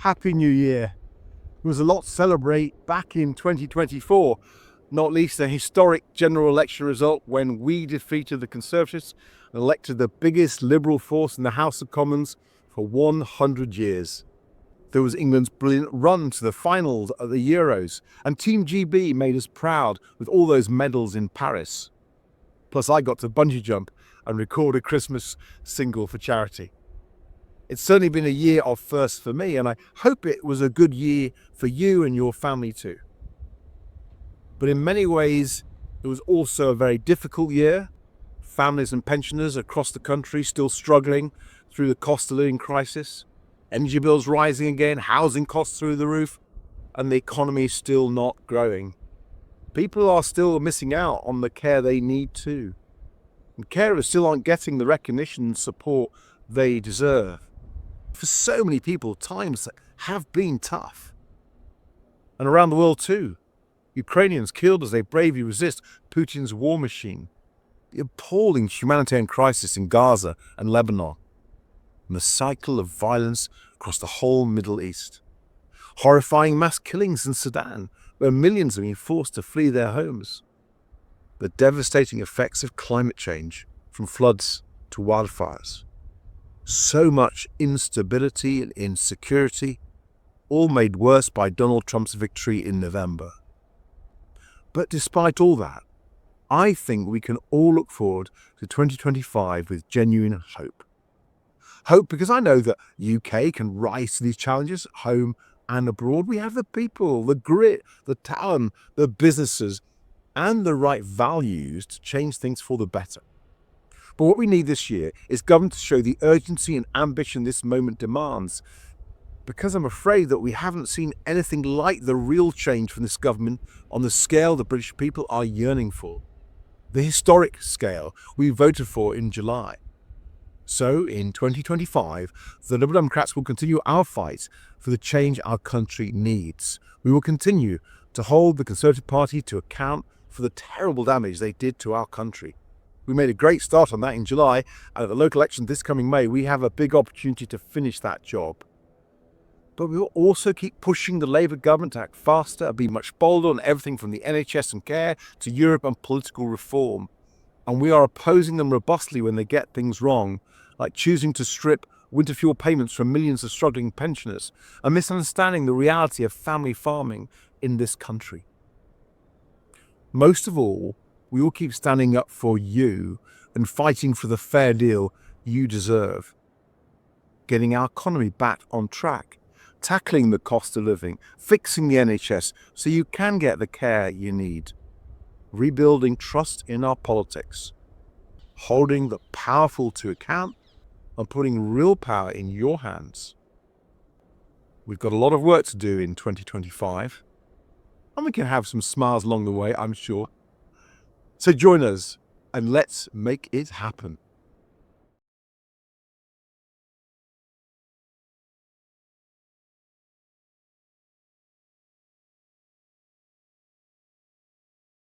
Happy New Year. There was a lot to celebrate back in 2024, not least a historic general election result when we defeated the Conservatives and elected the biggest Liberal force in the House of Commons for 100 years. There was England's brilliant run to the finals of the Euros, and Team GB made us proud with all those medals in Paris. Plus I got to bungee jump and record a Christmas single for charity. It's certainly been a year of firsts for me, and I hope it was a good year for you and your family too. But in many ways, it was also a very difficult year. Families and pensioners across the country still struggling through the cost of living crisis, energy bills rising again, housing costs through the roof, and the economy still not growing. People are still missing out on the care they need too. And carers still aren't getting the recognition and support they deserve. For so many people, times have been tough. And around the world too. Ukrainians killed as they bravely resist Putin's war machine. The appalling humanitarian crisis in Gaza and Lebanon. And the cycle of violence across the whole Middle East. Horrifying mass killings in Sudan, where millions have been forced to flee their homes. The devastating effects of climate change, from floods to wildfires. So much instability and insecurity, all made worse by Donald Trump's victory in November. But despite all that, I think we can all look forward to 2025 with genuine hope. Hope because I know that UK can rise to these challenges, home and abroad. We have the people, the grit, the talent, the businesses, and the right values to change things for the better. But what we need this year is government to show the urgency and ambition this moment demands, because I'm afraid that we haven't seen anything like the real change from this government on the scale the British people are yearning for. The historic scale we voted for in July. So in 2025, the Liberal Democrats will continue our fight for the change our country needs. We will continue to hold the Conservative Party to account for the terrible damage they did to our country. We made a great start on that in July, and at the local election this coming May, we have a big opportunity to finish that job. But we will also keep pushing the Labour government to act faster and be much bolder on everything from the NHS and care to Europe and political reform. And we are opposing them robustly when they get things wrong, like choosing to strip winter fuel payments from millions of struggling pensioners and misunderstanding the reality of family farming in this country. Most of all, we will keep standing up for you and fighting for the fair deal you deserve. Getting our economy back on track, tackling the cost of living, fixing the NHS so you can get the care you need. Rebuilding trust in our politics. Holding the powerful to account and putting real power in your hands. We've got a lot of work to do in 2025. And we can have some smiles along the way, I'm sure. So join us and let's make it happen.